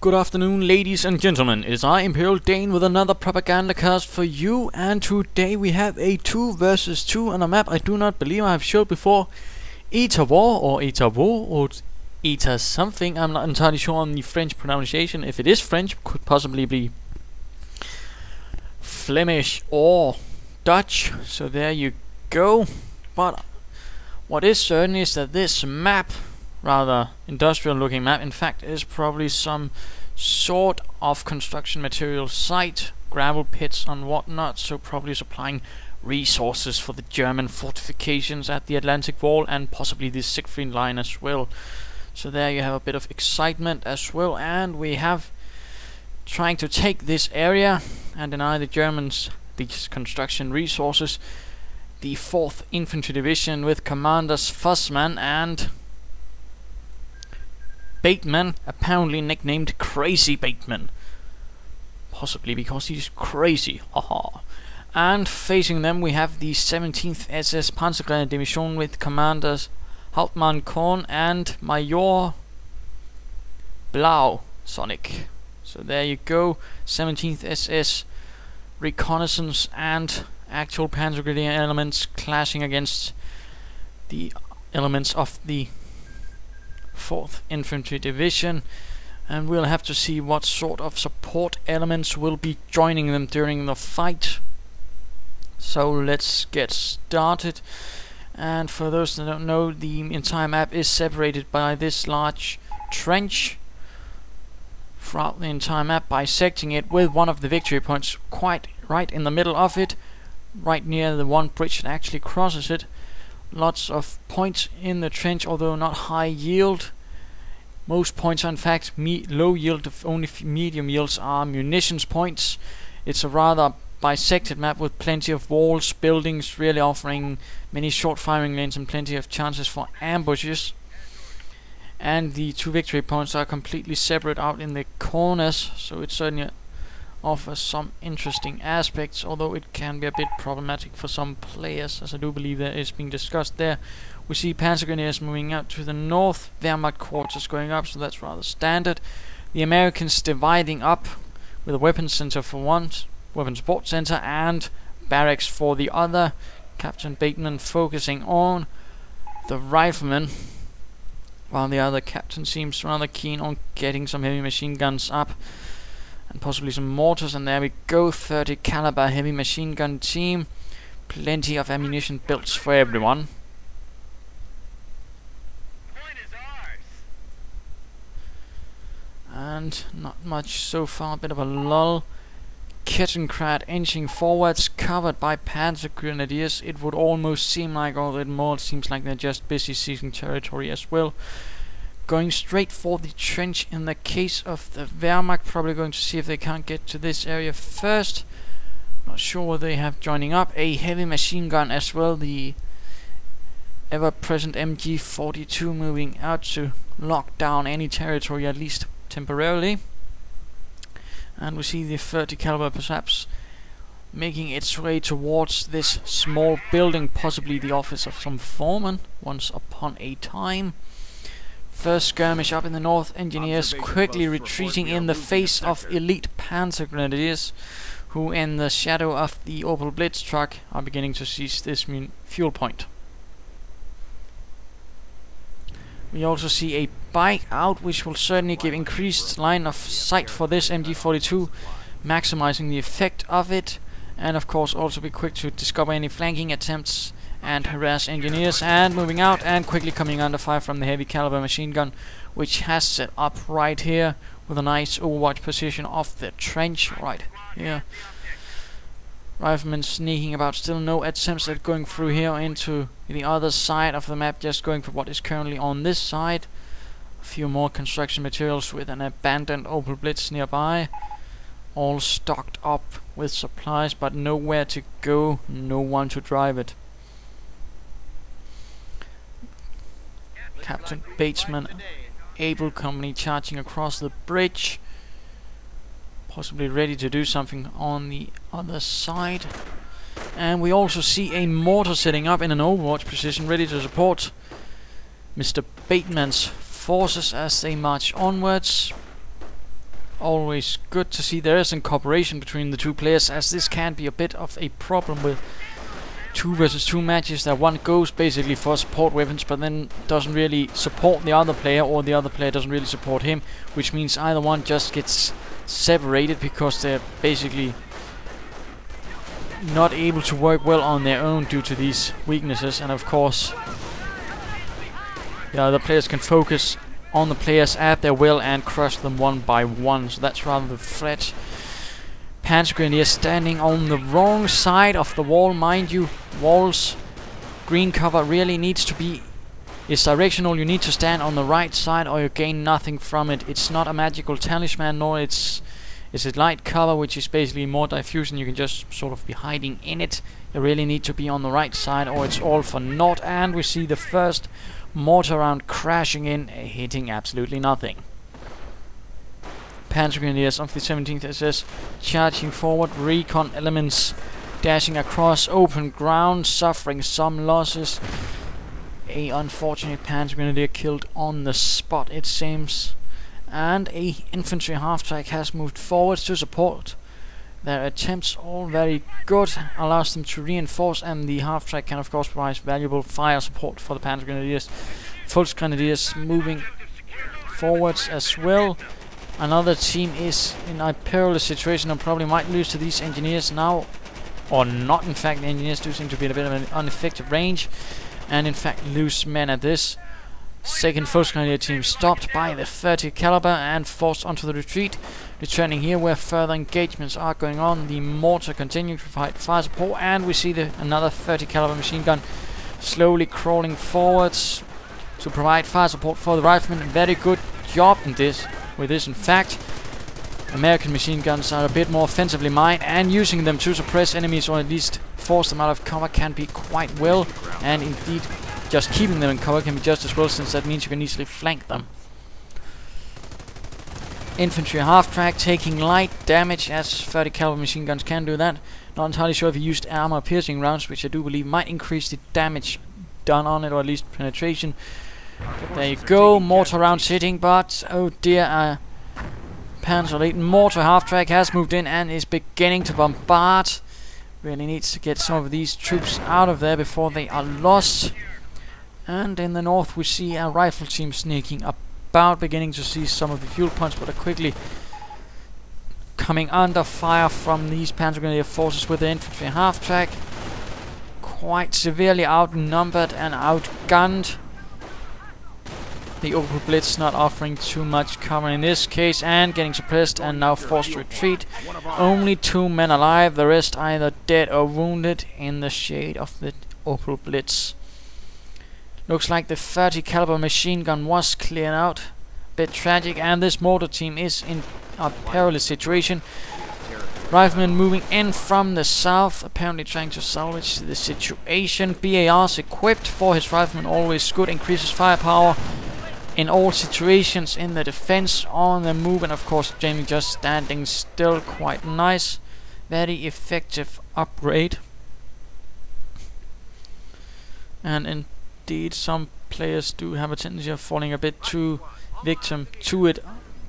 Good afternoon, ladies and gentlemen. It is I, Imperial Dane, with another Propagandacast for you, and today we have a 2 versus 2 on a map I do not believe I have showed before. Etavaux or Etavaux or Eta something. I'm not entirely sure on the French pronunciation. If it is French, could possibly be Flemish or Dutch. So there you go. But what is certain is that this map, rather industrial looking map, in fact is probably some sort of construction material site, gravel pits and whatnot, so probably supplying resources for the German fortifications at the Atlantic Wall and possibly the Siegfried Line as well. So there you have a bit of excitement as well, and we have trying to take this area and deny the Germans these construction resources. The 4th Infantry Division with commanders Fuzzman and Bateman, apparently nicknamed Crazybatemen, possibly because he's crazy, haha. And facing them we have the 17th SS Panzergrenadier Division with commanders Hauptmann Kh0rn and Major bluexonic. So there you go, 17th SS reconnaissance and actual Panzergrenadier elements clashing against the elements of the 4th Infantry Division, and we'll have to see what sort of support elements will be joining them during the fight. So let's get started. And for those that don't know, the entire map is separated by this large trench throughout the entire map, bisecting it with one of the victory points quite right in the middle of it, right near the one bridge that actually crosses it. Lots of points in the trench, although not high yield. Most points are in fact low yield. Only medium yields are munitions points. It's a rather bisected map with plenty of walls, buildings, really offering many short firing lanes and plenty of chances for ambushes. And the 2 victory points are completely separate out in the corners, so it certainly offers some interesting aspects, although it can be a bit problematic for some players, as I do believe that is being discussed there. We see Panzergrenadiers moving out to the north, Wehrmacht quarters going up, so that's rather standard. The Americans dividing up with a weapons center for one, weapons support center, and barracks for the other. Captain Bateman focusing on the riflemen, while the other captain seems rather keen on getting some heavy machine guns up and possibly some mortars. And there we go, 30 caliber heavy machine gun team, plenty of ammunition belts for everyone. And not much so far, a bit of a lull. Kh0rn3 inching forwards, covered by Panzer Grenadiers. It would almost seem like, although it more seems like they're just busy seizing territory as well. Going straight for the trench in the case of the Wehrmacht, probably going to see if they can't get to this area first. Not sure what they have joining up. A heavy machine gun as well, the ever-present MG42 moving out to lock down any territory, at least temporarily. And we see the 30 caliber perhaps making its way towards this small building, possibly the office of some foreman once upon a time. First skirmish up in the north, engineers quickly retreating in the face of elite Panzer Grenadiers, who in the shadow of the Opel Blitz truck are beginning to seize this fuel point. We also see a bike out, which will certainly give increased line of sight for this MG42, maximizing the effect of it, and of course also be quick to discover any flanking attempts and harass engineers. And moving out and quickly coming under fire from the heavy caliber machine gun, which has set up right here with a nice overwatch position of the trench right here. Riflemen sneaking about, still no attempts at going through here into the other side of the map, just going for what is currently on this side. A few more construction materials with an abandoned Opel Blitz nearby, all stocked up with supplies but nowhere to go, no one to drive it. Captain Bateman, able company charging across the bridge, possibly ready to do something on the other side. And we also see a mortar setting up in an overwatch position, ready to support Mr. Bateman's forces as they march onwards. always good to see there is some cooperation between the two players, as this can be a bit of a problem with 2 versus 2 matches, that one goes basically for support weapons but then doesn't really support the other player, or the other player doesn't really support him, which means either one just gets separated because they're basically not able to work well on their own due to these weaknesses. And of course the other players can focus on the players at their will and crush them one by one. So that's rather the threat. Panzergrenadier standing on the wrong side of the wall, mind you. Walls, green cover really needs to be, it's directional. You need to stand on the right side or you gain nothing from it. It's not a magical talisman, nor it's a light cover, which is basically more diffusion. You can just sort of be hiding in it. You really need to be on the right side or it's all for naught. And we see the first mortar round crashing in, hitting absolutely nothing. Panzergrenadiers of the 17th SS charging forward, recon elements dashing across open ground, suffering some losses. A unfortunate Panzergrenadier killed on the spot, it seems. And a infantry half-track has moved forward to support. Their attempts all very good, allows them to reinforce, and the half-track can of course provide valuable fire support for the Panzergrenadiers. Fuzzgrenadiers moving forwards as well. Another team is in a perilous situation and probably might lose to these engineers now, or not. In fact, the engineers do seem to be in a bit of an ineffective range, and in fact lose men at this. Second Fuzzgrenadier team stopped by the 30 caliber and forced onto the retreat. Returning here where further engagements are going on. The mortar continuing to provide fire support, and we see another 30 caliber machine gun slowly crawling forwards to provide fire support for the riflemen. Very good job in this. With this, in fact, American machine guns are a bit more offensively mined, and using them to suppress enemies or at least force them out of cover can be quite well, and indeed just keeping them in cover can be just as well, since that means you can easily flank them. Infantry half-track taking light damage, as 30 caliber machine guns can do that. Not entirely sure if he used armor piercing rounds, which I do believe might increase the damage done on it, or at least penetration. But there you go, mortar rounds hitting, but oh dear, Panzer Elite mortar half-track has moved in and is beginning to bombard. Really needs to get some of these troops out of there before they are lost. And in the north we see a rifle team sneaking about, beginning to see some of the fuel points, but are quickly coming under fire from these Panzergrenadier forces with the infantry half-track. Quite severely outnumbered and outgunned. The Opel Blitz not offering too much cover in this case, and getting suppressed and now forced to retreat. Only 2 men alive, the rest either dead or wounded in the shade of the Opel Blitz. Looks like the 30 caliber machine gun was cleared out. Bit tragic, and this mortar team is in a perilous situation. Riflemen moving in from the south, apparently trying to salvage the situation. BARs equipped for his riflemen, always good, increases firepower in all situations in the defense, on the move, and of course Jamie just standing still, quite nice. Very effective upgrade. And indeed some players do have a tendency of falling a bit too victim to it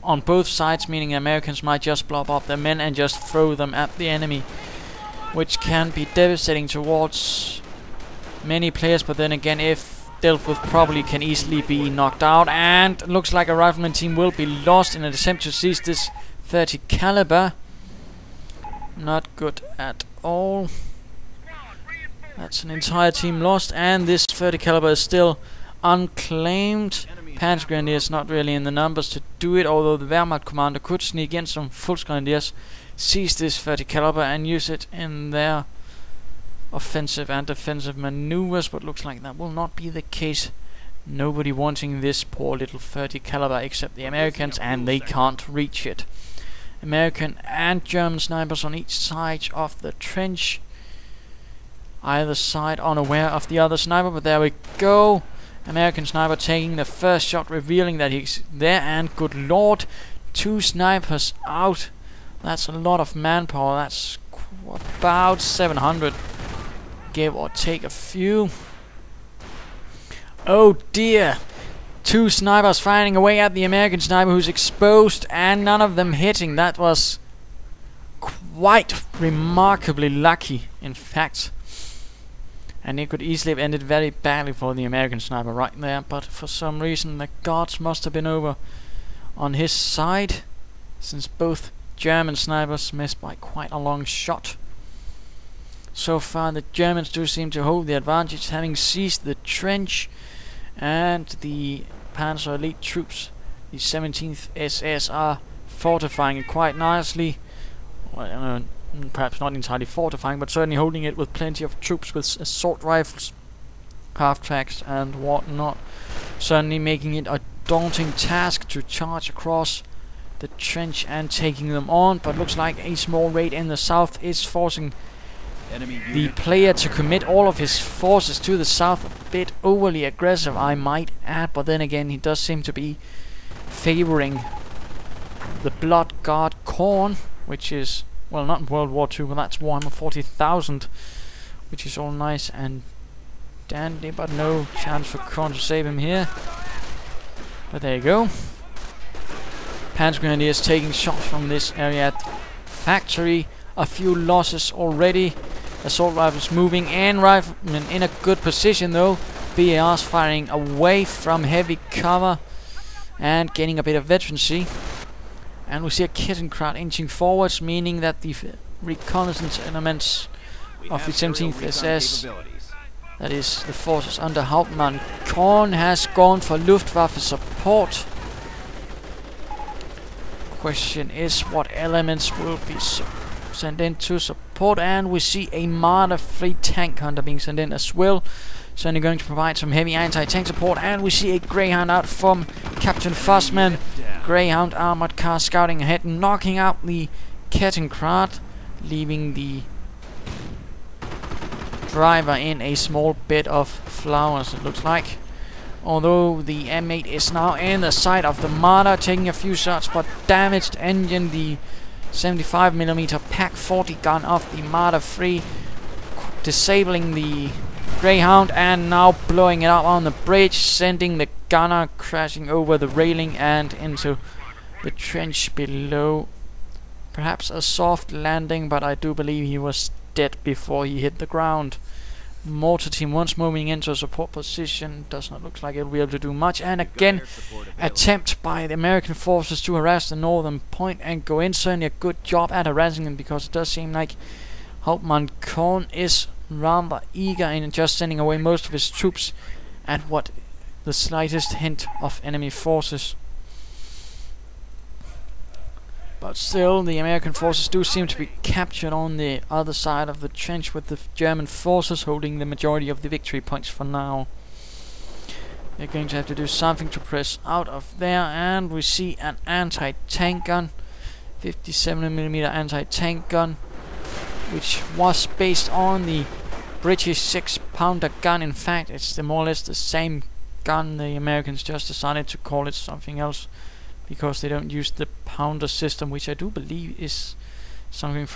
on both sides, meaning the Americans might just blob up their men and just throw them at the enemy, which can be devastating towards many players, but then again, if dealt with properly, can easily be knocked out. And looks like a rifleman team will be lost in an attempt to seize this 30 caliber. Not good at all. That's an entire team lost, and this 30 caliber is still unclaimed. Panzergrenadiers not really in the numbers to do it, although the Wehrmacht commander could sneak in some Fuzzgrenadiers, seize this 30 caliber and use it in their offensive and defensive maneuvers, but looks like that will not be the case. Nobody wanting this poor little 30 caliber except the Americans, and they can't reach it. American and German snipers on each side of the trench. Either side unaware of the other sniper, but there we go. American sniper taking the first shot, revealing that he's there, and good lord, 2 snipers out. That's a lot of manpower. That's about 700, give or take a few. Oh dear, Two snipers firing away at the American sniper, who's exposed, and none of them hitting. That was quite remarkably lucky, in fact. And it could easily have ended very badly for the American sniper right there, but for some reason the gods must have been over on his side, since both German snipers missed by quite a long shot. So far the Germans do seem to hold the advantage, having seized the trench, and the Panzer Elite troops, the 17th SS, are fortifying it quite nicely. Well, perhaps not entirely fortifying, but certainly holding it with plenty of troops with assault rifles, half-tracks and whatnot. Certainly making it a daunting task to charge across the trench and taking them on, but looks like a small raid in the south is forcing the player to commit all of his forces to the south. A bit overly aggressive, I might add, but then again he does seem to be favoring the blood god Kh0rn, which is, well, not World War II, but that's Warhammer 40,000, which is all nice and dandy, but no chance for Kh0rn to save him here. But there you go. Panzergrenadier is taking shots from this area at factory. A few losses already. Assault rifles moving in, riflemen in a good position though. BARs firing away from heavy cover and gaining a bit of veterancy. And we see a Kh0rn3 inching forwards, meaning that the reconnaissance elements of the 17th SS, that is the forces under Hauptmann Kh0rn, has gone for Luftwaffe support. Question is what elements will be sent in to support, and we see a Marder-free tank hunter being sent in as well, certainly going to provide some heavy anti-tank support. And we see a Greyhound out from Captain Fuzzman. Greyhound armored car scouting ahead, knocking out the Kh0rn3, leaving the driver in a small bit of flowers, it looks like. Although the M8 is now in the sight of the Marder, taking a few shots, but damaged engine. The 75mm Pak 40 gun of the Marder-free disabling the Greyhound, and now blowing it up on the bridge, sending the gunner crashing over the railing and into the trench below. Perhaps a soft landing, but I do believe he was dead before he hit the ground. Mortar team once moving into a support position. Does not look like it'll be able to do much. And again, attempt by the American forces to harass the northern point and go in. Certainly a good job at harassing them, because it does seem like Hauptmann Kh0rn is rather eager in just sending away most of his troops at what the slightest hint of enemy forces. But still, the American forces do seem to be captured on the other side of the trench, with the German forces holding the majority of the victory points for now. They're going to have to do something to press out of there, and we see an anti-tank gun, 57mm anti-tank gun, which was based on the British 6-pounder gun. In fact, it's more or less the same gun. The Americans just decided to call it something else, because they don't use the pounder system, which I do believe is something from